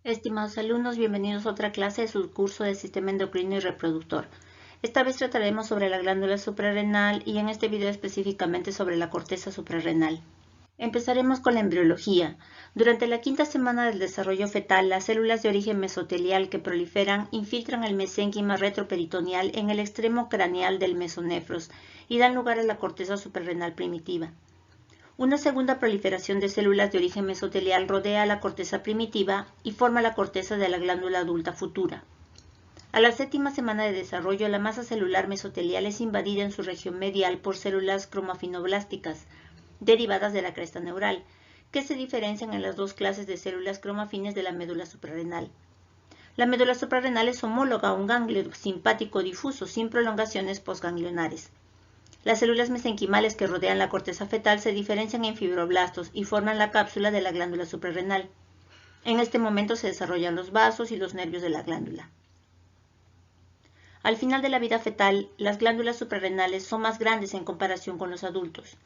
Estimados alumnos, bienvenidos a otra clase de su curso de Sistema Endocrino y Reproductor. Esta vez trataremos sobre la glándula suprarrenal y en este video específicamente sobre la corteza suprarrenal. Empezaremos con la embriología. Durante la quinta semana del desarrollo fetal, las células de origen mesotelial que proliferan infiltran el mesénquima retroperitoneal en el extremo craneal del mesonefros y dan lugar a la corteza suprarrenal primitiva. Una segunda proliferación de células de origen mesotelial rodea a la corteza primitiva y forma la corteza de la glándula adulta futura. A la séptima semana de desarrollo, la masa celular mesotelial es invadida en su región medial por células cromafinoblásticas, derivadas de la cresta neural, que se diferencian en las dos clases de células cromafines de la médula suprarrenal. La médula suprarrenal es homóloga a un ganglio simpático difuso sin prolongaciones postganglionares. Las células mesenquimales que rodean la corteza fetal se diferencian en fibroblastos y forman la cápsula de la glándula suprarrenal. En este momento se desarrollan los vasos y los nervios de la glándula. Al final de la vida fetal, las glándulas suprarrenales son más grandes en comparación con los adultos.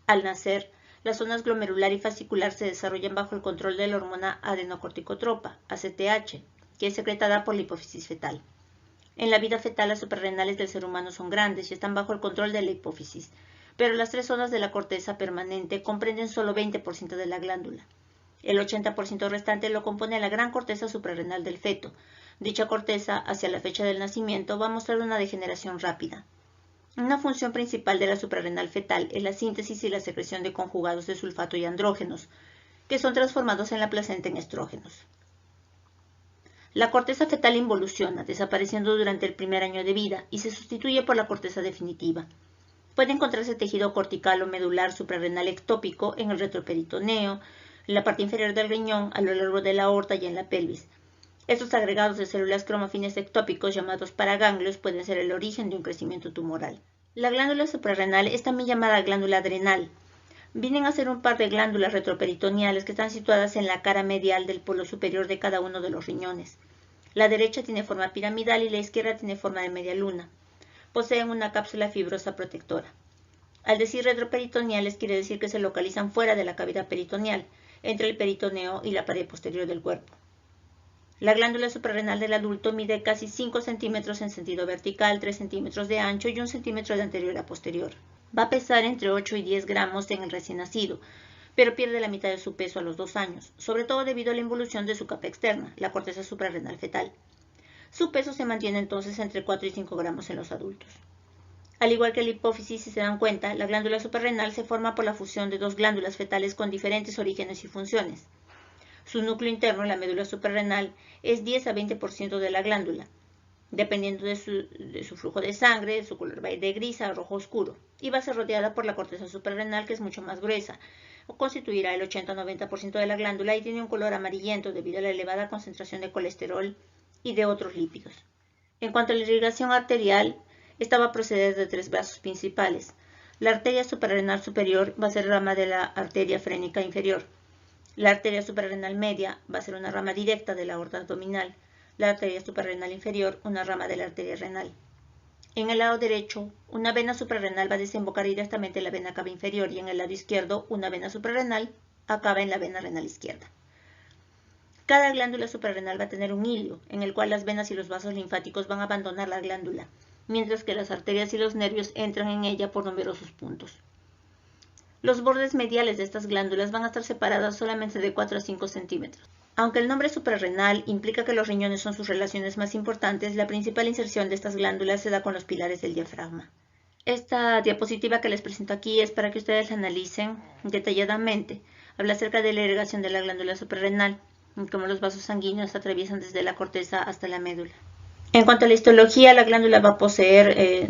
Al nacer, las zonas glomerular y fascicular se desarrollan bajo el control de la hormona adenocorticotropa, ACTH, que es secretada por la hipófisis fetal. En la vida fetal, las suprarrenales del ser humano son grandes y están bajo el control de la hipófisis, pero las tres zonas de la corteza permanente comprenden solo 20% de la glándula. El 80% restante lo compone la gran corteza suprarrenal del feto. Dicha corteza, hacia la fecha del nacimiento, va a mostrar una degeneración rápida. Una función principal de la suprarrenal fetal es la síntesis y la secreción de conjugados de sulfato y andrógenos, que son transformados en la placenta en estrógenos. La corteza fetal involuciona, desapareciendo durante el primer año de vida, y se sustituye por la corteza definitiva. Puede encontrarse tejido cortical o medular suprarrenal ectópico en el retroperitoneo, en la parte inferior del riñón, a lo largo de la aorta y en la pelvis. Estos agregados de células cromafines ectópicos, llamados paraganglios, pueden ser el origen de un crecimiento tumoral. La glándula suprarrenal es también llamada glándula adrenal. Vienen a ser un par de glándulas retroperitoneales que están situadas en la cara medial del polo superior de cada uno de los riñones. La derecha tiene forma piramidal y la izquierda tiene forma de media luna. Poseen una cápsula fibrosa protectora. Al decir retroperitoneales quiere decir que se localizan fuera de la cavidad peritoneal, entre el peritoneo y la pared posterior del cuerpo. La glándula suprarrenal del adulto mide casi 5 centímetros en sentido vertical, 3 centímetros de ancho y 1 centímetro de anterior a posterior. Va a pesar entre 8 y 10 gramos en el recién nacido, pero pierde la mitad de su peso a los 2 años, sobre todo debido a la involución de su capa externa, la corteza suprarrenal fetal. Su peso se mantiene entonces entre 4 y 5 gramos en los adultos. Al igual que la hipófisis, si se dan cuenta, la glándula suprarrenal se forma por la fusión de dos glándulas fetales con diferentes orígenes y funciones. Su núcleo interno, la médula suprarrenal, es 10 a 20% de la glándula, dependiendo de su flujo de sangre. Su color va a ir de gris a rojo oscuro, y va a ser rodeada por la corteza suprarrenal, que es mucho más gruesa, o constituirá el 80 o 90% de la glándula y tiene un color amarillento debido a la elevada concentración de colesterol y de otros lípidos. En cuanto a la irrigación arterial, esta va a proceder de tres vasos principales. La arteria suprarrenal superior va a ser rama de la arteria frénica inferior. La arteria suprarrenal media va a ser una rama directa de la aorta abdominal. La arteria suprarrenal inferior, una rama de la arteria renal. En el lado derecho, una vena suprarrenal va a desembocar directamente en la vena cava inferior y en el lado izquierdo, una vena suprarrenal acaba en la vena renal izquierda. Cada glándula suprarrenal va a tener un hilio, en el cual las venas y los vasos linfáticos van a abandonar la glándula, mientras que las arterias y los nervios entran en ella por numerosos puntos. Los bordes mediales de estas glándulas van a estar separadas solamente de 4 a 5 centímetros. Aunque el nombre suprarrenal implica que los riñones son sus relaciones más importantes, la principal inserción de estas glándulas se da con los pilares del diafragma. Esta diapositiva que les presento aquí es para que ustedes la analicen detalladamente. Habla acerca de la irrigación de la glándula suprarrenal, cómo los vasos sanguíneos atraviesan desde la corteza hasta la médula. En cuanto a la histología, la glándula va a poseer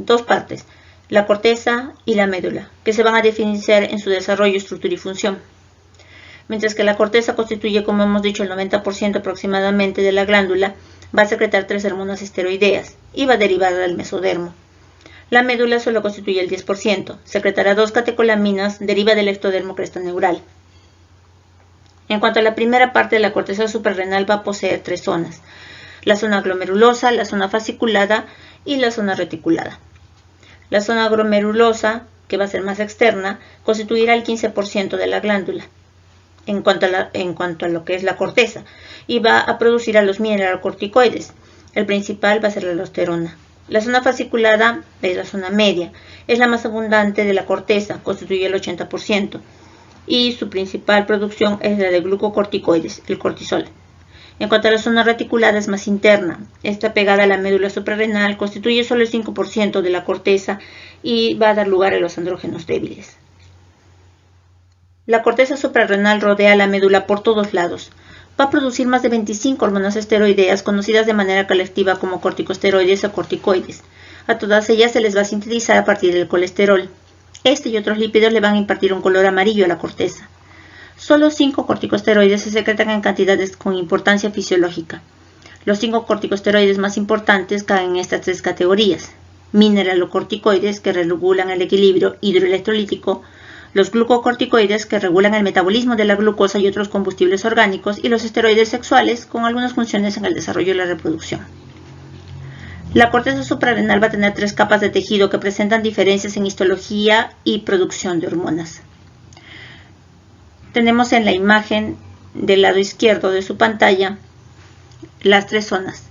dos partes, la corteza y la médula, que se van a diferenciar en su desarrollo, estructura y función. Mientras que la corteza constituye, como hemos dicho, el 90% aproximadamente de la glándula, va a secretar 3 hormonas esteroideas y va derivada del mesodermo. La médula solo constituye el 10%, secretará 2 catecolaminas, deriva del ectodermo cresta neural. En cuanto a la primera parte de la corteza suprarrenal, va a poseer 3 zonas: la zona glomerulosa, la zona fasciculada y la zona reticulada. La zona glomerulosa, que va a ser más externa, constituirá el 15% de la glándula. en cuanto a lo que es la corteza, y va a producir a los mineralocorticoides. El principal va a ser la aldosterona. La zona fasciculada es la zona media, es la más abundante de la corteza, constituye el 80%, y su principal producción es la de glucocorticoides, el cortisol. En cuanto a la zona reticulada, es más interna, está pegada a la médula suprarrenal, constituye solo el 5% de la corteza y va a dar lugar a los andrógenos débiles. La corteza suprarrenal rodea la médula por todos lados. Va a producir más de 25 hormonas esteroideas conocidas de manera colectiva como corticosteroides o corticoides. A todas ellas se les va a sintetizar a partir del colesterol. Este y otros lípidos le van a impartir un color amarillo a la corteza. Solo 5 corticosteroides se secretan en cantidades con importancia fisiológica. Los 5 corticosteroides más importantes caen en estas 3 categorías: mineralocorticoides, que regulan el equilibrio hidroelectrolítico; los glucocorticoides, que regulan el metabolismo de la glucosa y otros combustibles orgánicos; y los esteroides sexuales, con algunas funciones en el desarrollo y la reproducción. La corteza suprarrenal va a tener 3 capas de tejido que presentan diferencias en histología y producción de hormonas. Tenemos en la imagen del lado izquierdo de su pantalla las 3 zonas.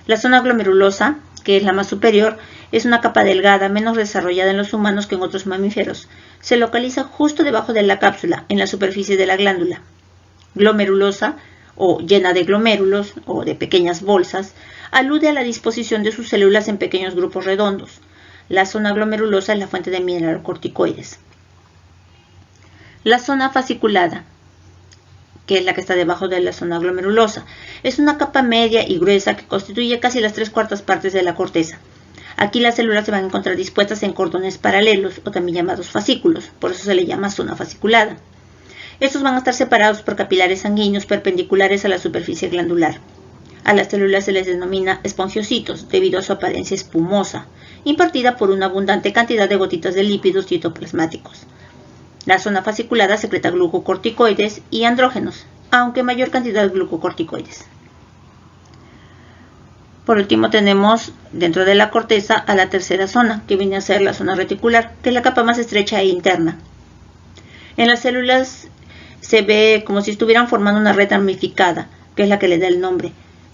La zona glomerulosa, que es la más superior, es una capa delgada, menos desarrollada en los humanos que en otros mamíferos. Se localiza justo debajo de la cápsula, en la superficie de la glándula. Glomerulosa, o llena de glomérulos, o de pequeñas bolsas, alude a la disposición de sus células en pequeños grupos redondos. La zona glomerulosa es la fuente de mineralocorticoides. La zona fasciculada, que es la que está debajo de la zona glomerulosa, es una capa media y gruesa que constituye casi las 3/4 partes de la corteza. Aquí las células se van a encontrar dispuestas en cordones paralelos, o también llamados fascículos, por eso se le llama zona fasciculada. Estos van a estar separados por capilares sanguíneos perpendiculares a la superficie glandular. A las células se les denomina espongiocitos, debido a su apariencia espumosa, impartida por una abundante cantidad de gotitas de lípidos citoplasmáticos. La zona fasciculada secreta glucocorticoides y andrógenos, aunque mayor cantidad de glucocorticoides. Por último tenemos dentro de la corteza a la tercera zona, que viene a ser la zona reticular, que es la capa más estrecha e interna. En las células se ve como si estuvieran formando una red ramificada, que es la que le da el nombre.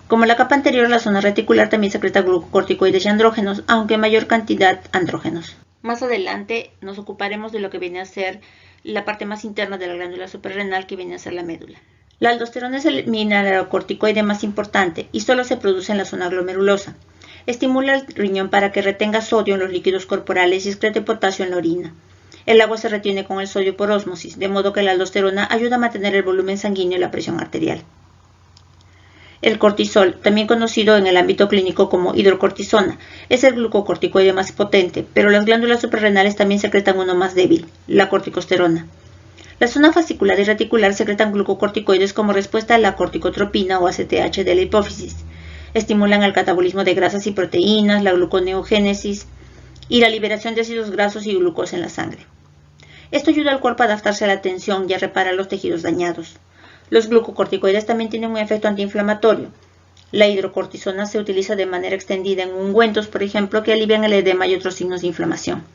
Como la capa anterior, la zona reticular también secreta glucocorticoides y andrógenos, aunque en mayor cantidad andrógenos. Más adelante nos ocuparemos de lo que viene a ser la parte más interna de la glándula suprarrenal, que viene a ser la médula. La aldosterona es el mineralocorticoide más importante y solo se produce en la zona glomerulosa. Estimula el riñón para que retenga sodio en los líquidos corporales y excrete potasio en la orina. El agua se retiene con el sodio por ósmosis, de modo que la aldosterona ayuda a mantener el volumen sanguíneo y la presión arterial. El cortisol, también conocido en el ámbito clínico como hidrocortisona, es el glucocorticoide más potente, pero las glándulas suprarrenales también secretan uno más débil, la corticosterona. La zona fascicular y reticular secretan glucocorticoides como respuesta a la corticotropina o ACTH de la hipófisis. Estimulan el catabolismo de grasas y proteínas, la gluconeogénesis y la liberación de ácidos grasos y glucosa en la sangre. Esto ayuda al cuerpo a adaptarse a la tensión y a reparar los tejidos dañados. Los glucocorticoides también tienen un efecto antiinflamatorio. La hidrocortisona se utiliza de manera extendida en ungüentos, por ejemplo, que alivian el edema y otros signos de inflamación.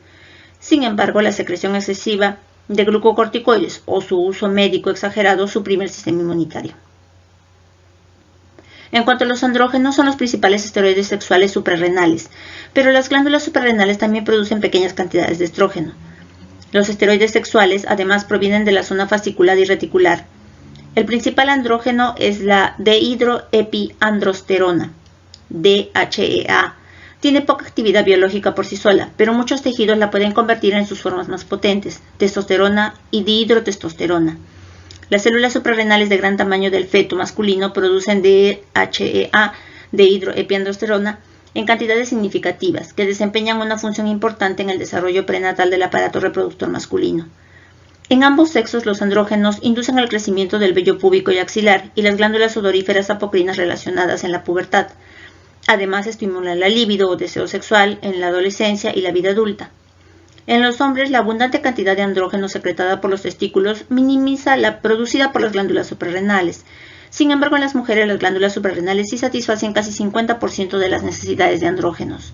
Sin embargo, la secreción excesiva de glucocorticoides o su uso médico exagerado suprime el sistema inmunitario. En cuanto a los andrógenos, son los principales esteroides sexuales suprarrenales, pero las glándulas suprarrenales también producen pequeñas cantidades de estrógeno. Los esteroides sexuales además provienen de la zona fascicular y reticular. El principal andrógeno es la dehidroepiandrosterona, DHEA. Tiene poca actividad biológica por sí sola, pero muchos tejidos la pueden convertir en sus formas más potentes, testosterona y dihidrotestosterona. Las células suprarrenales de gran tamaño del feto masculino producen DHEA, dehidroepiandrosterona, en cantidades significativas, que desempeñan una función importante en el desarrollo prenatal del aparato reproductor masculino. En ambos sexos, los andrógenos inducen el crecimiento del vello púbico y axilar y las glándulas odoríferas apocrinas relacionadas en la pubertad. Además, estimulan la libido o deseo sexual en la adolescencia y la vida adulta. En los hombres, la abundante cantidad de andrógeno secretada por los testículos minimiza la producida por las glándulas suprarrenales. Sin embargo, en las mujeres, las glándulas suprarrenales sí satisfacen casi 50% de las necesidades de andrógenos.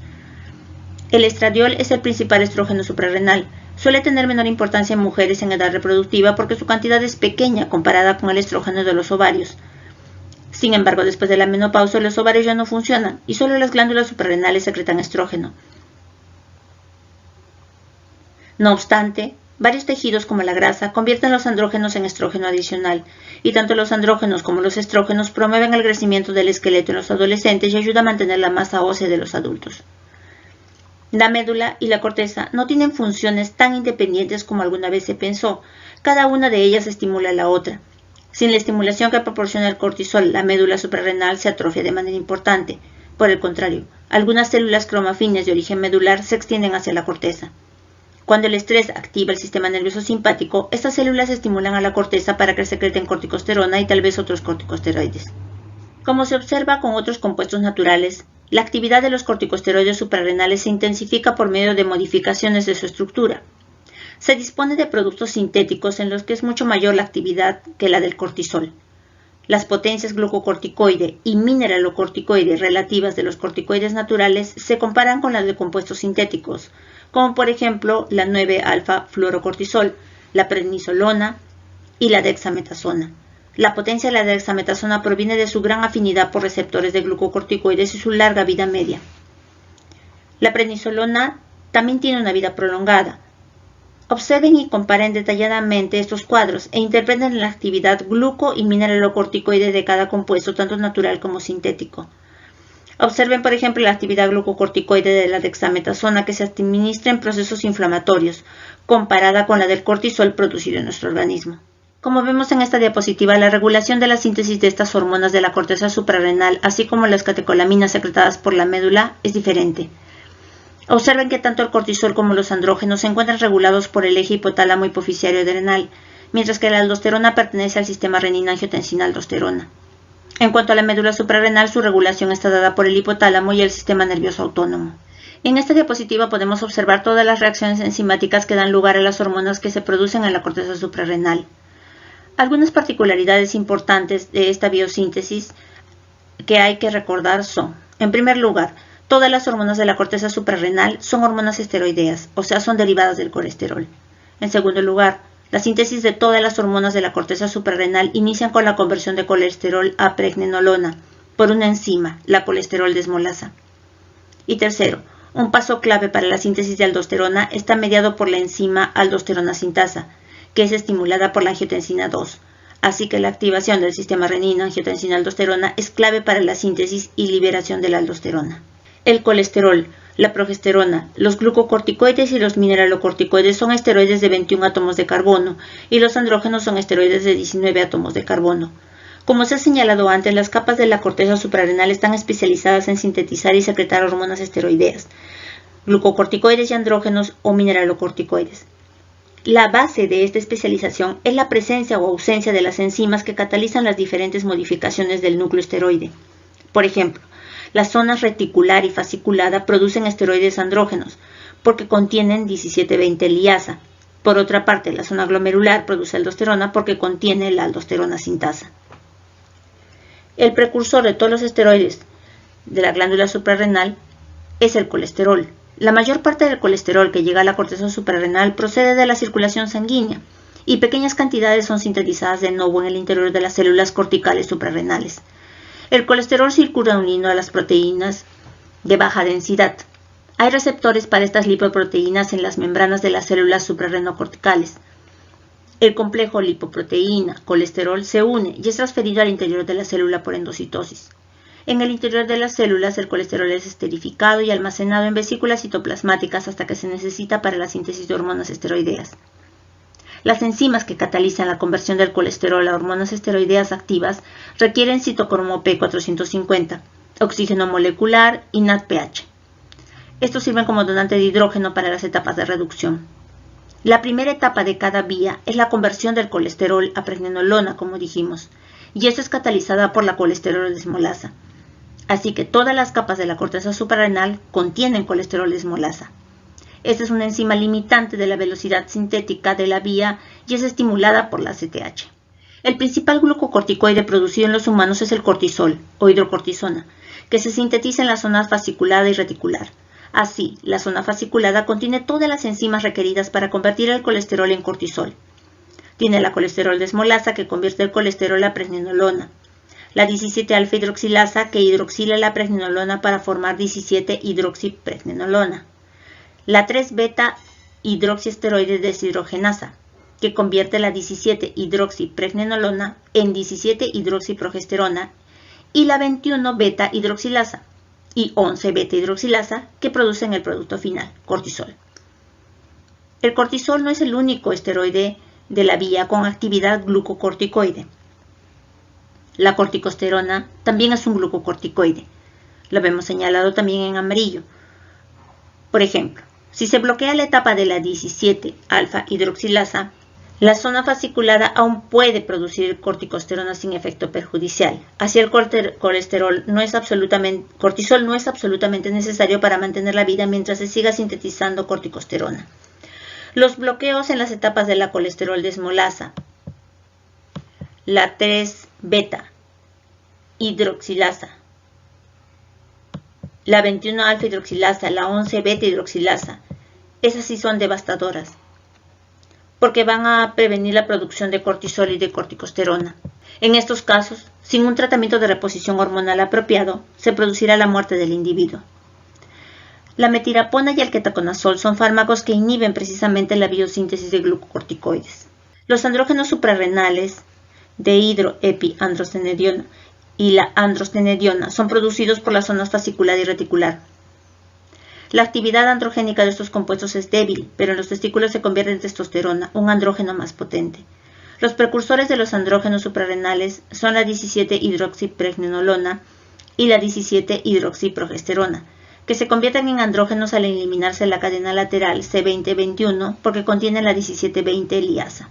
El estradiol es el principal estrógeno suprarrenal. Suele tener menor importancia en mujeres en edad reproductiva porque su cantidad es pequeña comparada con el estrógeno de los ovarios. Sin embargo, después de la menopausia, los ovarios ya no funcionan y solo las glándulas suprarrenales secretan estrógeno. No obstante, varios tejidos como la grasa convierten los andrógenos en estrógeno adicional, y tanto los andrógenos como los estrógenos promueven el crecimiento del esqueleto en los adolescentes y ayudan a mantener la masa ósea de los adultos. La médula y la corteza no tienen funciones tan independientes como alguna vez se pensó. Cada una de ellas estimula a la otra. Sin la estimulación que proporciona el cortisol, la médula suprarrenal se atrofia de manera importante. Por el contrario, algunas células cromafines de origen medular se extienden hacia la corteza. Cuando el estrés activa el sistema nervioso simpático, estas células estimulan a la corteza para que secreten corticosterona y tal vez otros corticosteroides. Como se observa con otros compuestos naturales, la actividad de los corticosteroides suprarrenales se intensifica por medio de modificaciones de su estructura. Se dispone de productos sintéticos en los que es mucho mayor la actividad que la del cortisol. Las potencias glucocorticoide y mineralocorticoide relativas de los corticoides naturales se comparan con las de compuestos sintéticos, como por ejemplo la 9-alfa-fluorocortisol, la prednisolona y la dexametasona. La potencia de la dexametasona proviene de su gran afinidad por receptores de glucocorticoides y su larga vida media. La prednisolona también tiene una vida prolongada. Observen y comparen detalladamente estos cuadros e interpreten la actividad gluco- y mineralocorticoide de cada compuesto, tanto natural como sintético. Observen, por ejemplo, la actividad glucocorticoide de la dexametasona que se administra en procesos inflamatorios, comparada con la del cortisol producido en nuestro organismo. Como vemos en esta diapositiva, la regulación de la síntesis de estas hormonas de la corteza suprarrenal, así como las catecolaminas secretadas por la médula, es diferente. Observen que tanto el cortisol como los andrógenos se encuentran regulados por el eje hipotálamo hipoficiario adrenal, mientras que la aldosterona pertenece al sistema renina-angiotensina-aldosterona. En cuanto a la médula suprarrenal, su regulación está dada por el hipotálamo y el sistema nervioso autónomo. En esta diapositiva podemos observar todas las reacciones enzimáticas que dan lugar a las hormonas que se producen en la corteza suprarrenal. Algunas particularidades importantes de esta biosíntesis que hay que recordar son: en primer lugar, todas las hormonas de la corteza suprarrenal son hormonas esteroideas, o sea, son derivadas del colesterol. En segundo lugar, la síntesis de todas las hormonas de la corteza suprarrenal inician con la conversión de colesterol a pregnenolona por una enzima, la colesterol desmolasa. Y tercero, un paso clave para la síntesis de aldosterona está mediado por la enzima aldosterona sintasa, que es estimulada por la angiotensina 2. Así que la activación del sistema renina-angiotensina-aldosterona es clave para la síntesis y liberación de la aldosterona. El colesterol, la progesterona, los glucocorticoides y los mineralocorticoides son esteroides de 21 átomos de carbono y los andrógenos son esteroides de 19 átomos de carbono. Como se ha señalado antes, las capas de la corteza suprarrenal están especializadas en sintetizar y secretar hormonas esteroideas, glucocorticoides y andrógenos o mineralocorticoides. La base de esta especialización es la presencia o ausencia de las enzimas que catalizan las diferentes modificaciones del núcleo esteroide. Por ejemplo, las zonas reticular y fasciculada producen esteroides andrógenos porque contienen 17,20 liasa. Por otra parte, la zona glomerular produce aldosterona porque contiene la aldosterona sintasa. El precursor de todos los esteroides de la glándula suprarrenal es el colesterol. La mayor parte del colesterol que llega a la corteza suprarrenal procede de la circulación sanguínea y pequeñas cantidades son sintetizadas de nuevo en el interior de las células corticales suprarrenales. El colesterol circula unido a las proteínas de baja densidad. Hay receptores para estas lipoproteínas en las membranas de las células suprarrenocorticales. El complejo lipoproteína-colesterol se une y es transferido al interior de la célula por endocitosis. En el interior de las células, el colesterol es esterificado y almacenado en vesículas citoplasmáticas hasta que se necesita para la síntesis de hormonas esteroideas. Las enzimas que catalizan la conversión del colesterol a hormonas esteroideas activas requieren citocromo P450, oxígeno molecular y NADPH. Estos sirven como donante de hidrógeno para las etapas de reducción. La primera etapa de cada vía es la conversión del colesterol a pregnenolona, como dijimos, y esto es catalizada por la colesterol desmolasa. Así que todas las capas de la corteza suprarrenal contienen colesterol desmolasa. Esta es una enzima limitante de la velocidad sintética de la vía y es estimulada por la ACTH. El principal glucocorticoide producido en los humanos es el cortisol o hidrocortisona, que se sintetiza en la zona fasciculada y reticular. Así, la zona fasciculada contiene todas las enzimas requeridas para convertir el colesterol en cortisol. Tiene la colesterol desmolasa que convierte el colesterol a pregnenolona, la 17-alfa-hidroxilasa que hidroxila la pregnenolona para formar 17-hidroxipregnenolona, la 3-beta-hidroxiesteroide deshidrogenasa que convierte la 17-hidroxipregnenolona en 17-hidroxiprogesterona y la 21-beta-hidroxilasa y 11-beta-hidroxilasa que producen el producto final, cortisol. El cortisol no es el único esteroide de la vía con actividad glucocorticoide. La corticosterona también es un glucocorticoide. Lo vemos señalado también en amarillo. Por ejemplo, si se bloquea la etapa de la 17-alfa-hidroxilasa, la zona fasciculada aún puede producir corticosterona sin efecto perjudicial. Así el cortisol no es absolutamente necesario para mantener la vida mientras se siga sintetizando corticosterona. Los bloqueos en las etapas de la colesterol desmolasa, la 3-beta-hidroxilasa, la 21-alfa-hidroxilasa, la 11-beta-hidroxilasa, esas sí son devastadoras, porque van a prevenir la producción de cortisol y de corticosterona. En estos casos, sin un tratamiento de reposición hormonal apropiado, se producirá la muerte del individuo. La metirapona y el ketoconazol son fármacos que inhiben precisamente la biosíntesis de glucocorticoides. Los andrógenos suprarrenales, dehidroepiandrostenediona y la androstenediona, son producidos por las zonas fasciculada y reticular. La actividad androgénica de estos compuestos es débil, pero en los testículos se convierte en testosterona, un andrógeno más potente. Los precursores de los andrógenos suprarrenales son la 17-hidroxipregnenolona y la 17-hidroxiprogesterona, que se convierten en andrógenos al eliminarse la cadena lateral C20-21 porque contienen la 17-20 liasa.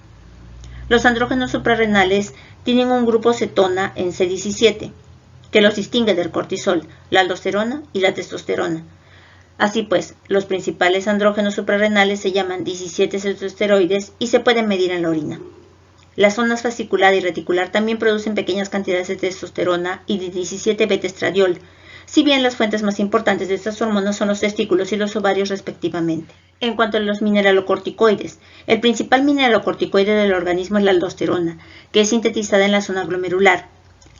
Los andrógenos suprarrenales tienen un grupo cetona en C17, que los distingue del cortisol, la aldosterona y la testosterona. Así pues, los principales andrógenos suprarrenales se llaman 17-cetoesteroides y se pueden medir en la orina. Las zonas fasciculada y reticular también producen pequeñas cantidades de testosterona y de 17-beta-estradiol, si bien las fuentes más importantes de estas hormonas son los testículos y los ovarios respectivamente. En cuanto a los mineralocorticoides, el principal mineralocorticoide del organismo es la aldosterona, que es sintetizada en la zona glomerular.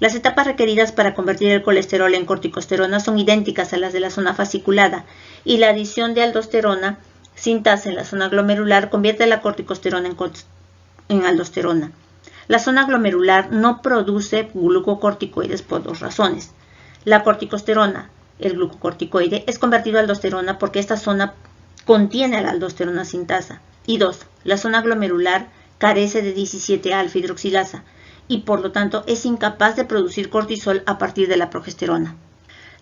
Las etapas requeridas para convertir el colesterol en corticosterona son idénticas a las de la zona fasciculada, y la adición de aldosterona sintasa en la zona glomerular convierte la corticosterona en aldosterona. La zona glomerular no produce glucocorticoides por dos razones. La corticosterona, el glucocorticoide, es convertido a aldosterona porque esta zona contiene la aldosterona sintasa. Y 2. La zona glomerular carece de 17-alfa-hidroxilasa y por lo tanto es incapaz de producir cortisol a partir de la progesterona.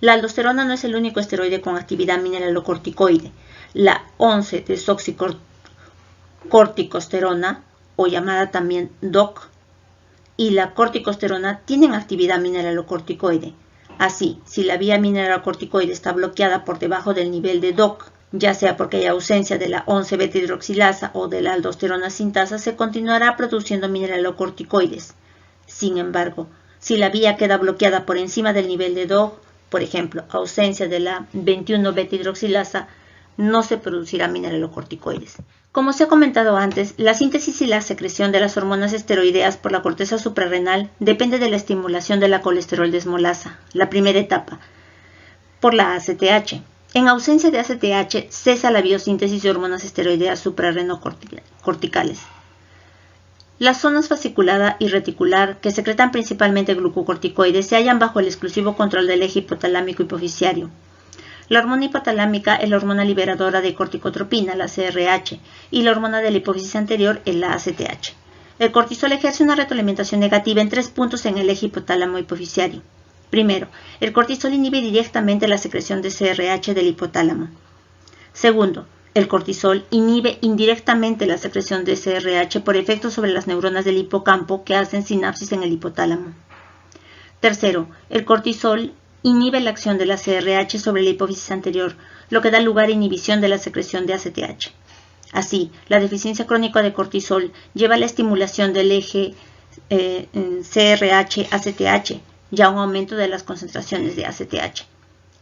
La aldosterona no es el único esteroide con actividad mineralocorticoide. La 11-desoxicorticosterona, o llamada también DOC, y la corticosterona tienen actividad mineralocorticoide. Así, si la vía mineralocorticoide está bloqueada por debajo del nivel de DOC, ya sea porque hay ausencia de la 11-beta-hidroxilasa o de la aldosterona sintasa, se continuará produciendo mineralocorticoides. Sin embargo, si la vía queda bloqueada por encima del nivel de DOC, por ejemplo, ausencia de la 21-beta-hidroxilasa, no se producirá mineralocorticoides. Como se ha comentado antes, la síntesis y la secreción de las hormonas esteroideas por la corteza suprarrenal depende de la estimulación de la colesterol desmolasa, la primera etapa, por la ACTH. En ausencia de ACTH, cesa la biosíntesis de hormonas esteroideas suprarrenocorticales. Las zonas fasciculada y reticular, que secretan principalmente glucocorticoides, se hallan bajo el exclusivo control del eje hipotalámico hipoficiario. La hormona hipotalámica es la hormona liberadora de corticotropina, la CRH, y la hormona de la hipófisis anterior es la ACTH. El cortisol ejerce una retroalimentación negativa en 3 puntos en el eje hipotálamo hipoficiario. Primero, el cortisol inhibe directamente la secreción de CRH del hipotálamo. Segundo, el cortisol inhibe indirectamente la secreción de CRH por efecto sobre las neuronas del hipocampo que hacen sinapsis en el hipotálamo. Tercero, el cortisol inhibe la acción de la CRH sobre la hipófisis anterior, lo que da lugar a inhibición de la secreción de ACTH. Así, la deficiencia crónica de cortisol lleva a la estimulación del eje CRH-ACTH, ya un aumento de las concentraciones de ACTH.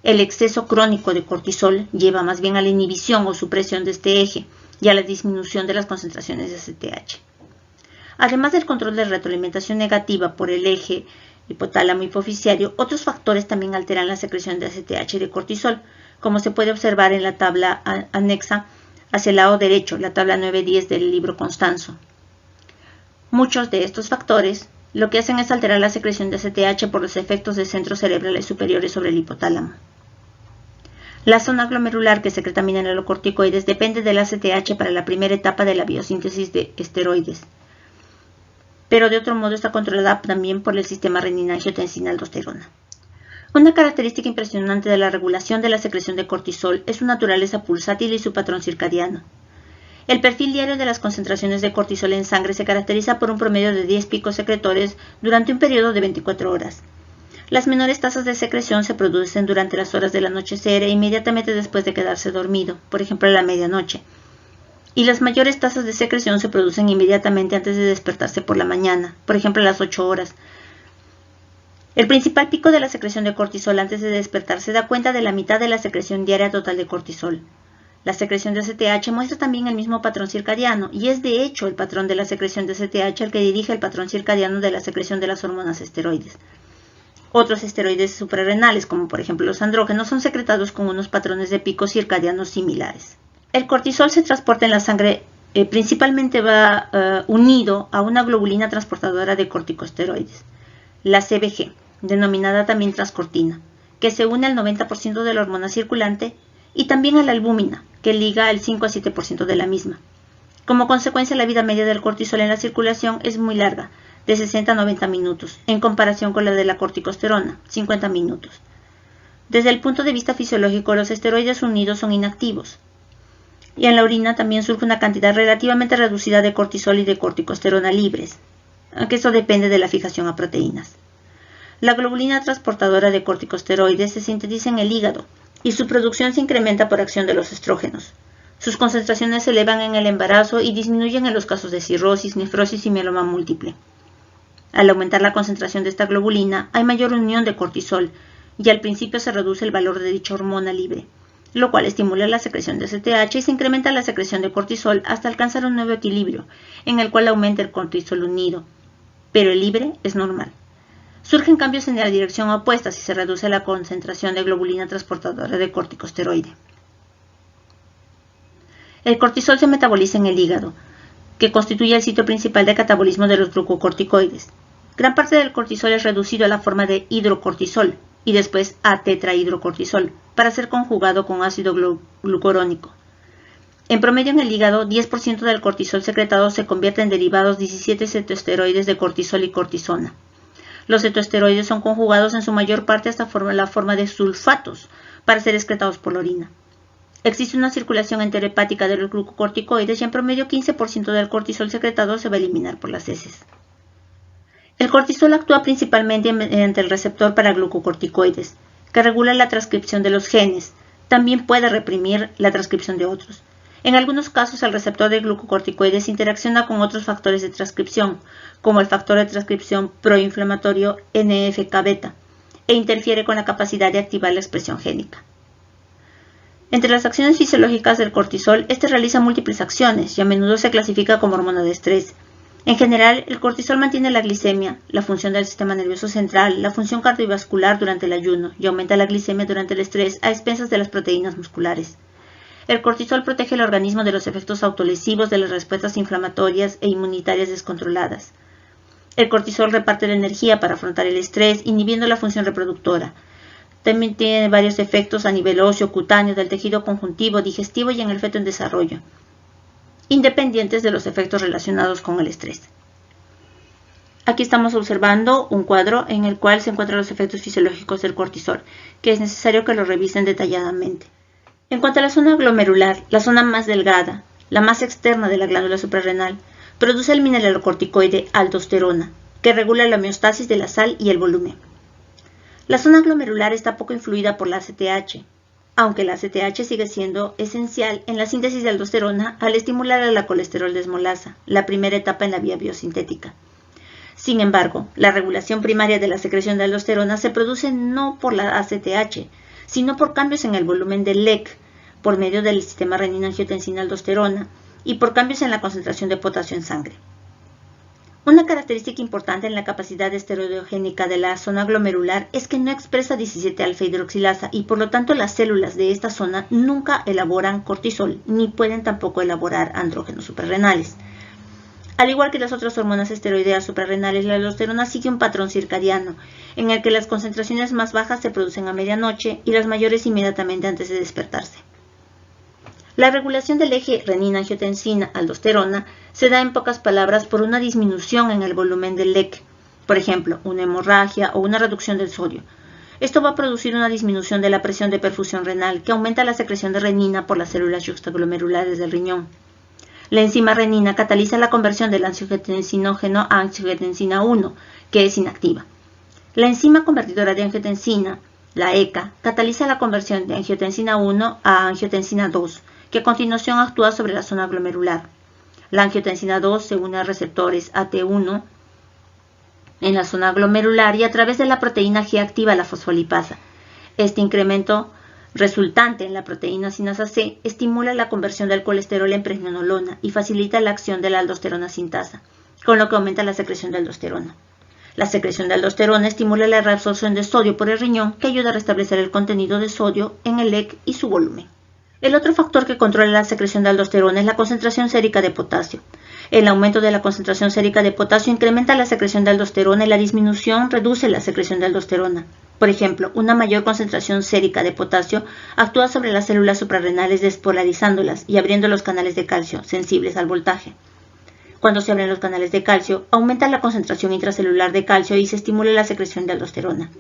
El exceso crónico de cortisol lleva más bien a la inhibición o supresión de este eje y a la disminución de las concentraciones de ACTH. Además del control de retroalimentación negativa por el eje hipotálamo hipoficiario, otros factores también alteran la secreción de ACTH y de cortisol, como se puede observar en la tabla anexa hacia el lado derecho, la tabla 9-10 del libro Constanzo. Muchos de estos factores lo que hacen es alterar la secreción de ACTH por los efectos de centros cerebrales superiores sobre el hipotálamo. La zona glomerular que secreta mineralocorticoides depende del ACTH para la primera etapa de la biosíntesis de esteroides, pero de otro modo está controlada también por el sistema renina-angiotensina-aldosterona. Una característica impresionante de la regulación de la secreción de cortisol es su naturaleza pulsátil y su patrón circadiano. El perfil diario de las concentraciones de cortisol en sangre se caracteriza por un promedio de 10 picos secretores durante un periodo de 24 horas. Las menores tasas de secreción se producen durante las horas del anochecer e inmediatamente después de quedarse dormido, por ejemplo a la medianoche. Y las mayores tasas de secreción se producen inmediatamente antes de despertarse por la mañana, por ejemplo a las 8 horas. El principal pico de la secreción de cortisol antes de despertarse da cuenta de la mitad de la secreción diaria total de cortisol. La secreción de ACTH muestra también el mismo patrón circadiano y es de hecho el patrón de la secreción de ACTH el que dirige el patrón circadiano de la secreción de las hormonas esteroides. Otros esteroides suprarrenales, como por ejemplo los andrógenos, son secretados con unos patrones de picos circadianos similares. El cortisol se transporta en la sangre, principalmente va unido a una globulina transportadora de corticosteroides, la CBG, denominada también transcortina, que se une al 90% de la hormona circulante y también a la albúmina, que liga el 5 a 7% de la misma. Como consecuencia, la vida media del cortisol en la circulación es muy larga, de 60 a 90 minutos, en comparación con la de la corticosterona, 50 minutos. Desde el punto de vista fisiológico, los esteroides unidos son inactivos, y en la orina también surge una cantidad relativamente reducida de cortisol y de corticosterona libres, aunque eso depende de la fijación a proteínas. La globulina transportadora de corticosteroides se sintetiza en el hígado, y su producción se incrementa por acción de los estrógenos. Sus concentraciones se elevan en el embarazo y disminuyen en los casos de cirrosis, nefrosis y mieloma múltiple. Al aumentar la concentración de esta globulina, hay mayor unión de cortisol, y al principio se reduce el valor de dicha hormona libre, lo cual estimula la secreción de ACTH y se incrementa la secreción de cortisol hasta alcanzar un nuevo equilibrio, en el cual aumenta el cortisol unido, pero el libre es normal. Surgen cambios en la dirección opuesta si se reduce la concentración de globulina transportadora de corticosteroide. El cortisol se metaboliza en el hígado, que constituye el sitio principal de catabolismo de los glucocorticoides. Gran parte del cortisol es reducido a la forma de hidrocortisol y después a tetrahidrocortisol para ser conjugado con ácido glucurónico. En promedio en el hígado, 10% del cortisol secretado se convierte en derivados 17 cetoesteroides de cortisol y cortisona. Los cetoesteroides son conjugados en su mayor parte hasta la forma de sulfatos para ser excretados por la orina. Existe una circulación enterohepática de los glucocorticoides y en promedio 15% del cortisol secretado se va a eliminar por las heces. El cortisol actúa principalmente mediante el receptor para glucocorticoides, que regula la transcripción de los genes. También puede reprimir la transcripción de otros. En algunos casos, el receptor de glucocorticoides interacciona con otros factores de transcripción, como el factor de transcripción proinflamatorio NFK-beta, e interfiere con la capacidad de activar la expresión génica. Entre las acciones fisiológicas del cortisol, este realiza múltiples acciones y a menudo se clasifica como hormona de estrés. En general, el cortisol mantiene la glicemia, la función del sistema nervioso central, la función cardiovascular durante el ayuno y aumenta la glicemia durante el estrés a expensas de las proteínas musculares. El cortisol protege el organismo de los efectos autolesivos de las respuestas inflamatorias e inmunitarias descontroladas. El cortisol reparte la energía para afrontar el estrés, inhibiendo la función reproductora. También tiene varios efectos a nivel óseo, cutáneo, del tejido conjuntivo, digestivo y en el feto en desarrollo, independientes de los efectos relacionados con el estrés. Aquí estamos observando un cuadro en el cual se encuentran los efectos fisiológicos del cortisol, que es necesario que lo revisen detalladamente. En cuanto a la zona glomerular, la zona más delgada, la más externa de la glándula suprarrenal, produce el mineralocorticoide aldosterona, que regula la homeostasis de la sal y el volumen. La zona glomerular está poco influida por la ACTH, aunque la ACTH sigue siendo esencial en la síntesis de aldosterona al estimular a la colesterol desmolasa, la primera etapa en la vía biosintética. Sin embargo, la regulación primaria de la secreción de aldosterona se produce no por la ACTH, sino por cambios en el volumen del LEC por medio del sistema renina-angiotensina-aldosterona y por cambios en la concentración de potasio en sangre. Una característica importante en la capacidad esteroidogénica de la zona glomerular es que no expresa 17-alfa-hidroxilasa y por lo tanto las células de esta zona nunca elaboran cortisol ni pueden tampoco elaborar andrógenos suprarrenales. Al igual que las otras hormonas esteroideas suprarrenales, la aldosterona sigue un patrón circadiano, en el que las concentraciones más bajas se producen a medianoche y las mayores inmediatamente antes de despertarse. La regulación del eje renina-angiotensina-aldosterona se da en pocas palabras por una disminución en el volumen del LEC, por ejemplo, una hemorragia o una reducción del sodio. Esto va a producir una disminución de la presión de perfusión renal, que aumenta la secreción de renina por las células yuxtaglomerulares del riñón. La enzima renina cataliza la conversión del angiotensinógeno a angiotensina 1, que es inactiva. La enzima convertidora de angiotensina, la ECA, cataliza la conversión de angiotensina 1 a angiotensina 2, que a continuación actúa sobre la zona glomerular. La angiotensina 2 se une a receptores AT1 en la zona glomerular y a través de la proteína G activa la fosfolipasa. Este incremento resultante en la proteína sinasa C estimula la conversión del colesterol en pregnenolona y facilita la acción de la aldosterona sintasa, con lo que aumenta la secreción de aldosterona. La secreción de aldosterona estimula la reabsorción de sodio por el riñón, que ayuda a restablecer el contenido de sodio en el LEC y su volumen. El otro factor que controla la secreción de aldosterona es la concentración sérica de potasio. El aumento de la concentración sérica de potasio incrementa la secreción de aldosterona y la disminución reduce la secreción de aldosterona. Por ejemplo, una mayor concentración sérica de potasio actúa sobre las células suprarrenales despolarizándolas y abriendo los canales de calcio sensibles al voltaje. Cuando se abren los canales de calcio, aumenta la concentración intracelular de calcio y se estimula la secreción de aldosterona.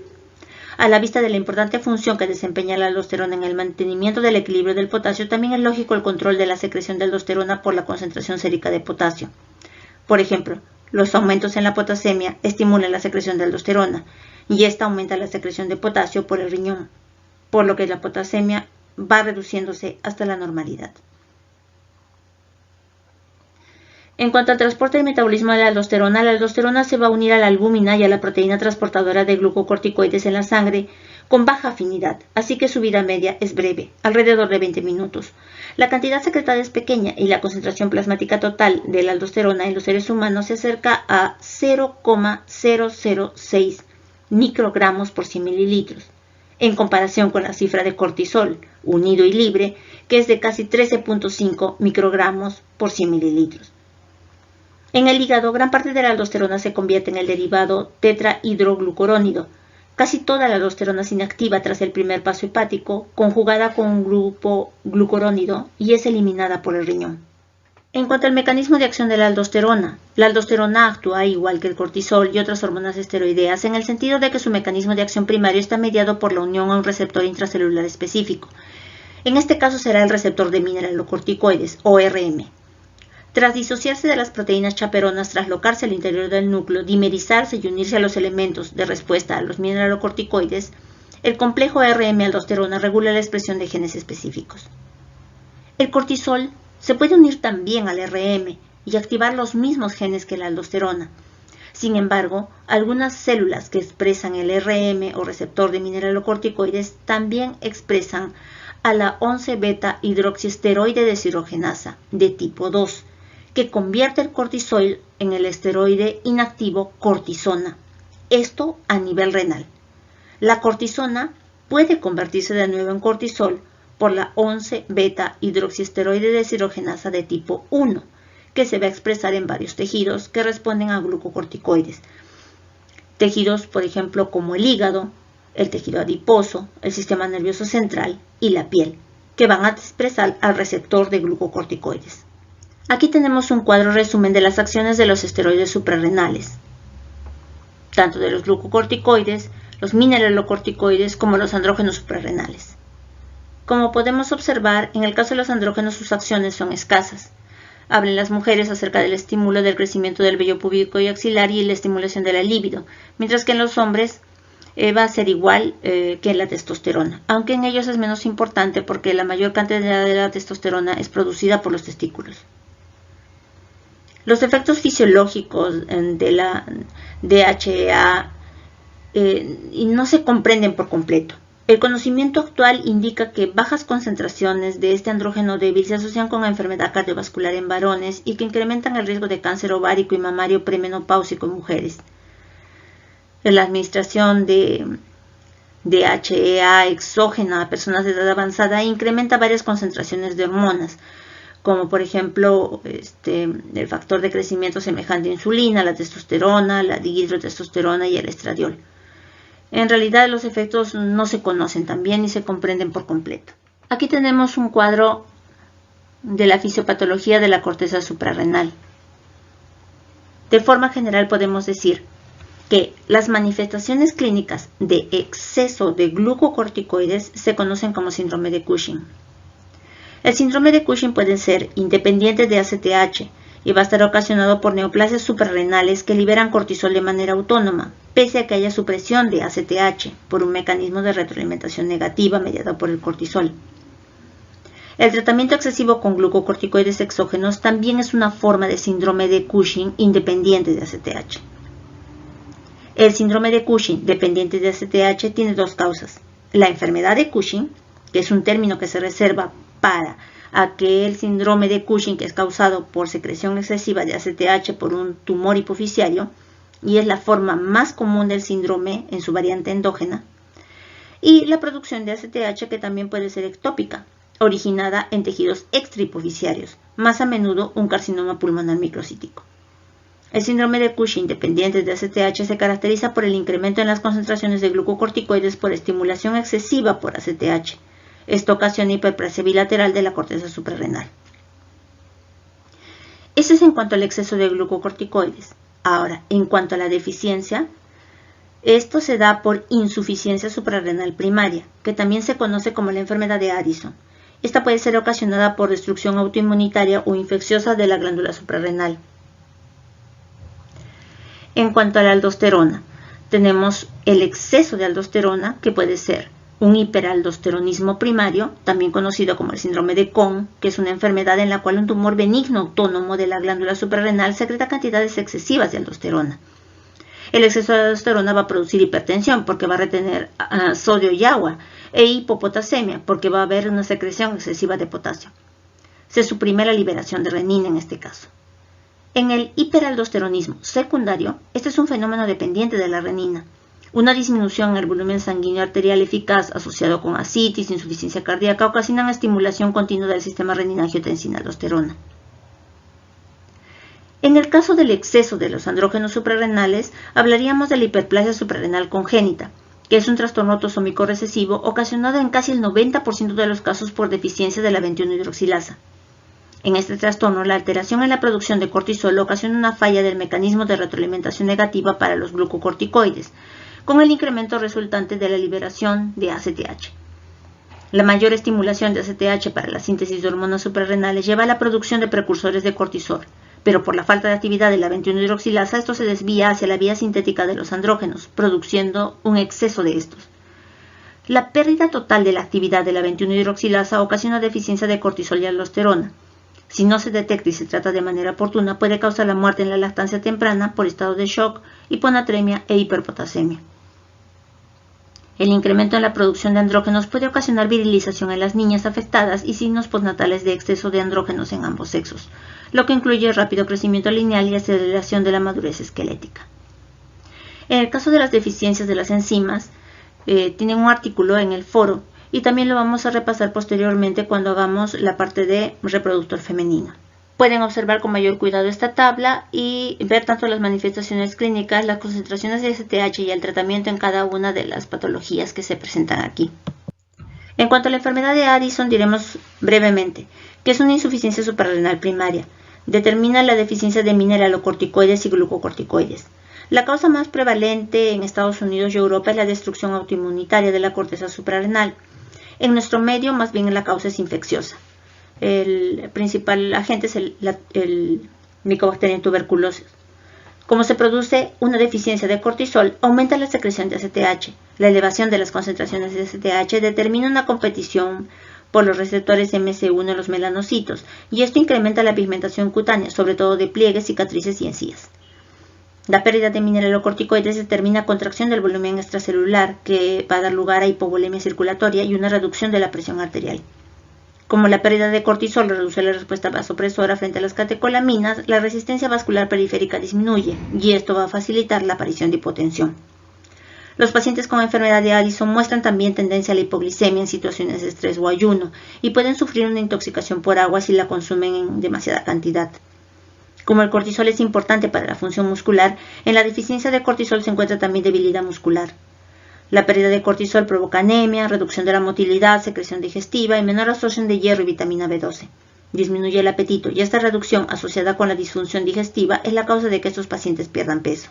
A la vista de la importante función que desempeña la aldosterona en el mantenimiento del equilibrio del potasio, también es lógico el control de la secreción de aldosterona por la concentración sérica de potasio. Por ejemplo, los aumentos en la potasemia estimulan la secreción de aldosterona y esta aumenta la secreción de potasio por el riñón, por lo que la potasemia va reduciéndose hasta la normalidad. En cuanto al transporte y metabolismo de la aldosterona se va a unir a la albúmina y a la proteína transportadora de glucocorticoides en la sangre con baja afinidad, así que su vida media es breve, alrededor de 20 minutos. La cantidad secretada es pequeña y la concentración plasmática total de la aldosterona en los seres humanos se acerca a 0,006 microgramos por 100 mililitros, en comparación con la cifra de cortisol, unido y libre, que es de casi 13,5 microgramos por 100 mililitros. En el hígado, gran parte de la aldosterona se convierte en el derivado tetrahidroglucurónido. Casi toda la aldosterona se inactiva tras el primer paso hepático, conjugada con un grupo glucurónido y es eliminada por el riñón. En cuanto al mecanismo de acción de la aldosterona actúa igual que el cortisol y otras hormonas esteroideas en el sentido de que su mecanismo de acción primario está mediado por la unión a un receptor intracelular específico. En este caso será el receptor de mineralocorticoides, o RM. Tras disociarse de las proteínas chaperonas, traslocarse al interior del núcleo, dimerizarse y unirse a los elementos de respuesta a los mineralocorticoides, el complejo RM-aldosterona regula la expresión de genes específicos. El cortisol se puede unir también al RM y activar los mismos genes que la aldosterona. Sin embargo, algunas células que expresan el RM o receptor de mineralocorticoides también expresan a la 11-beta-hidroxiesteroide deshidrogenasa de tipo 2, que convierte el cortisol en el esteroide inactivo cortisona, esto a nivel renal. La cortisona puede convertirse de nuevo en cortisol por la 11-beta-hidroxiesteroide deshidrogenasa de tipo 1, que se va a expresar en varios tejidos que responden a glucocorticoides. Tejidos, por ejemplo, como el hígado, el tejido adiposo, el sistema nervioso central y la piel, que van a expresar al receptor de glucocorticoides. Aquí tenemos un cuadro resumen de las acciones de los esteroides suprarrenales, tanto de los glucocorticoides, los mineralocorticoides como los andrógenos suprarrenales. Como podemos observar, en el caso de los andrógenos sus acciones son escasas. Hablan las mujeres acerca del estímulo del crecimiento del vello púbico y axilar y la estimulación de la libido, mientras que en los hombres va a ser igual que en la testosterona, aunque en ellos es menos importante porque la mayor cantidad de la testosterona es producida por los testículos. Los efectos fisiológicos de la DHEA no se comprenden por completo. El conocimiento actual indica que bajas concentraciones de este andrógeno débil se asocian con enfermedad cardiovascular en varones y que incrementan el riesgo de cáncer ovárico y mamario premenopáusico en mujeres. La administración de DHEA exógena a personas de edad avanzada incrementa varias concentraciones de hormonas, como por ejemplo el factor de crecimiento semejante a insulina, la testosterona, la dihidrotestosterona y el estradiol. En realidad los efectos no se conocen tan bien ni se comprenden por completo. Aquí tenemos un cuadro de la fisiopatología de la corteza suprarrenal. De forma general podemos decir que las manifestaciones clínicas de exceso de glucocorticoides se conocen como síndrome de Cushing. El síndrome de Cushing puede ser independiente de ACTH y va a estar ocasionado por neoplasias suprarrenales que liberan cortisol de manera autónoma, pese a que haya supresión de ACTH por un mecanismo de retroalimentación negativa mediado por el cortisol. El tratamiento excesivo con glucocorticoides exógenos también es una forma de síndrome de Cushing independiente de ACTH. El síndrome de Cushing dependiente de ACTH tiene dos causas. La enfermedad de Cushing, que es un término que se reserva para aquel síndrome de Cushing que es causado por secreción excesiva de ACTH por un tumor hipoficiario, y es la forma más común del síndrome en su variante endógena, y la producción de ACTH que también puede ser ectópica, originada en tejidos extrahipoficiarios, más a menudo un carcinoma pulmonar microcítico. El síndrome de Cushing dependiente de ACTH se caracteriza por el incremento en las concentraciones de glucocorticoides por estimulación excesiva por ACTH. Esto ocasiona hiperplasia bilateral de la corteza suprarrenal. Eso es en cuanto al exceso de glucocorticoides. Ahora, en cuanto a la deficiencia, esto se da por insuficiencia suprarrenal primaria, que también se conoce como la enfermedad de Addison. Esta puede ser ocasionada por destrucción autoinmunitaria o infecciosa de la glándula suprarrenal. En cuanto a la aldosterona, tenemos el exceso de aldosterona, que puede ser un hiperaldosteronismo primario, también conocido como el síndrome de Cohn, que es una enfermedad en la cual un tumor benigno autónomo de la glándula suprarrenal secreta cantidades excesivas de aldosterona. El exceso de aldosterona va a producir hipertensión porque va a retener sodio y agua, e hipopotasemia porque va a haber una secreción excesiva de potasio. Se suprime la liberación de renina en este caso. En el hiperaldosteronismo secundario, este es un fenómeno dependiente de la renina. Una disminución en el volumen sanguíneo arterial eficaz asociado con ascitis, insuficiencia cardíaca, ocasionan estimulación continua del sistema renina-angiotensina-aldosterona. En el caso del exceso de los andrógenos suprarrenales, hablaríamos de la hiperplasia suprarrenal congénita, que es un trastorno autosómico recesivo ocasionado en casi el 90% de los casos por deficiencia de la 21-hidroxilasa. En este trastorno, la alteración en la producción de cortisol ocasiona una falla del mecanismo de retroalimentación negativa para los glucocorticoides, con el incremento resultante de la liberación de ACTH. La mayor estimulación de ACTH para la síntesis de hormonas suprarrenales lleva a la producción de precursores de cortisol, pero por la falta de actividad de la 21-hidroxilasa, esto se desvía hacia la vía sintética de los andrógenos, produciendo un exceso de estos. La pérdida total de la actividad de la 21-hidroxilasa ocasiona deficiencia de cortisol y aldosterona. Si no se detecta y se trata de manera oportuna, puede causar la muerte en la lactancia temprana por estado de shock, hiponatremia e hiperpotasemia. El incremento en la producción de andrógenos puede ocasionar virilización en las niñas afectadas y signos postnatales de exceso de andrógenos en ambos sexos, lo que incluye rápido crecimiento lineal y aceleración de la madurez esquelética. En el caso de las deficiencias de las enzimas, tienen un artículo en el foro y también lo vamos a repasar posteriormente cuando hagamos la parte de reproductor femenino. Pueden observar con mayor cuidado esta tabla y ver tanto las manifestaciones clínicas, las concentraciones de ACTH y el tratamiento en cada una de las patologías que se presentan aquí. En cuanto a la enfermedad de Addison, diremos brevemente que es una insuficiencia suprarrenal primaria. Determina la deficiencia de mineralocorticoides y glucocorticoides. La causa más prevalente en Estados Unidos y Europa es la destrucción autoinmunitaria de la corteza suprarrenal. En nuestro medio, más bien la causa es infecciosa. El principal agente es el Mycobacterium tuberculosis. Como se produce una deficiencia de cortisol, aumenta la secreción de ACTH. La elevación de las concentraciones de ACTH determina una competición por los receptores MC1 en los melanocitos, y esto incrementa la pigmentación cutánea, sobre todo de pliegues, cicatrices y encías. La pérdida de mineralocorticoides determina contracción del volumen extracelular, que va a dar lugar a hipovolemia circulatoria y una reducción de la presión arterial. Como la pérdida de cortisol reduce la respuesta vasopresora frente a las catecolaminas, la resistencia vascular periférica disminuye, y esto va a facilitar la aparición de hipotensión. Los pacientes con enfermedad de Addison muestran también tendencia a la hipoglicemia en situaciones de estrés o ayuno, y pueden sufrir una intoxicación por agua si la consumen en demasiada cantidad. Como el cortisol es importante para la función muscular, en la deficiencia de cortisol se encuentra también debilidad muscular. La pérdida de cortisol provoca anemia, reducción de la motilidad, secreción digestiva y menor absorción de hierro y vitamina B12. Disminuye el apetito, y esta reducción asociada con la disfunción digestiva es la causa de que estos pacientes pierdan peso.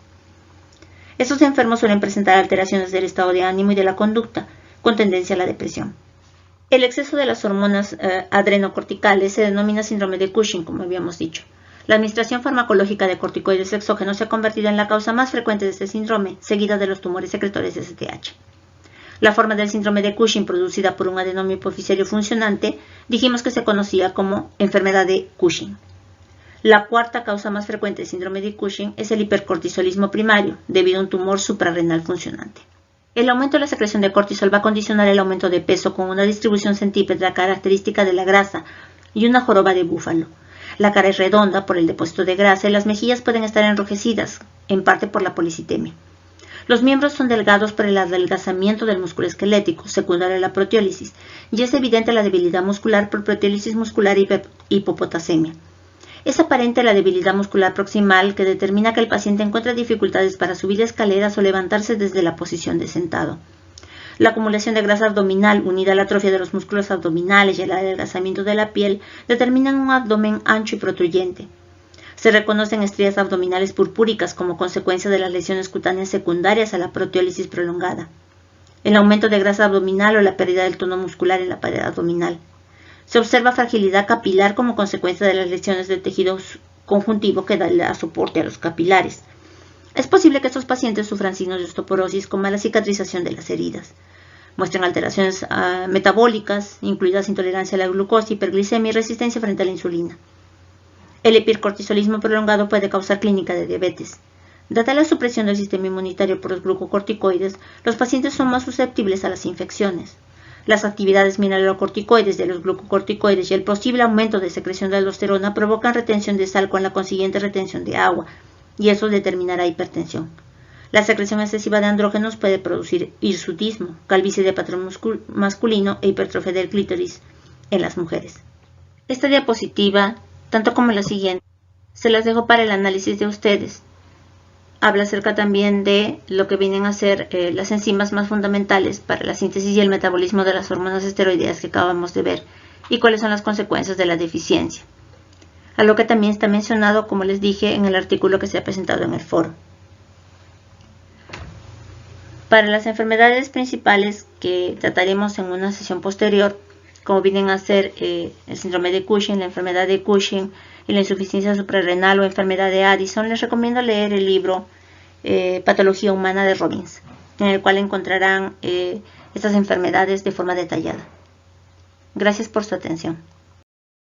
Estos enfermos suelen presentar alteraciones del estado de ánimo y de la conducta, con tendencia a la depresión. El exceso de las hormonas adrenocorticales se denomina síndrome de Cushing, como habíamos dicho. La administración farmacológica de corticoides exógenos se ha convertido en la causa más frecuente de este síndrome, seguida de los tumores secretores de STH. La forma del síndrome de Cushing producida por un adenoma hipoficiario funcionante dijimos que se conocía como enfermedad de Cushing. La cuarta causa más frecuente de síndrome de Cushing es el hipercortisolismo primario, debido a un tumor suprarrenal funcionante. El aumento de la secreción de cortisol va a condicionar el aumento de peso con una distribución centípeta característica de la grasa y una joroba de búfalo. La cara es redonda por el depósito de grasa y las mejillas pueden estar enrojecidas, en parte por la policitemia. Los miembros son delgados por el adelgazamiento del músculo esquelético, secundario a la proteólisis, y es evidente la debilidad muscular por proteólisis muscular y hipopotasemia. Es aparente la debilidad muscular proximal, que determina que el paciente encuentra dificultades para subir escaleras o levantarse desde la posición de sentado. La acumulación de grasa abdominal, unida a la atrofia de los músculos abdominales y el adelgazamiento de la piel, determinan un abdomen ancho y protruyente. Se reconocen estrías abdominales purpúricas como consecuencia de las lesiones cutáneas secundarias a la proteólisis prolongada, el aumento de grasa abdominal o la pérdida del tono muscular en la pared abdominal. Se observa fragilidad capilar como consecuencia de las lesiones del tejido conjuntivo que da soporte a los capilares. Es posible que estos pacientes sufran signos de osteoporosis con mala cicatrización de las heridas. Muestran alteraciones metabólicas, incluidas intolerancia a la glucosa, hiperglicemia y resistencia frente a la insulina. El hipercortisolismo prolongado puede causar clínica de diabetes. Dada la supresión del sistema inmunitario por los glucocorticoides, los pacientes son más susceptibles a las infecciones. Las actividades mineralocorticoides de los glucocorticoides y el posible aumento de secreción de aldosterona provocan retención de sal con la consiguiente retención de agua, y eso determinará hipertensión. La secreción excesiva de andrógenos puede producir hirsutismo, calvicie de patrón masculino e hipertrofia del clítoris en las mujeres. Esta diapositiva, tanto como la siguiente, se las dejo para el análisis de ustedes. Habla acerca también de lo que vienen a ser las enzimas más fundamentales para la síntesis y el metabolismo de las hormonas esteroideas que acabamos de ver y cuáles son las consecuencias de la deficiencia. Algo que también está mencionado, como les dije, en el artículo que se ha presentado en el foro. Para las enfermedades principales que trataremos en una sesión posterior, como vienen a ser el síndrome de Cushing, la enfermedad de Cushing y la insuficiencia suprarrenal o enfermedad de Addison, les recomiendo leer el libro Patología Humana de Robbins, en el cual encontrarán estas enfermedades de forma detallada. Gracias por su atención.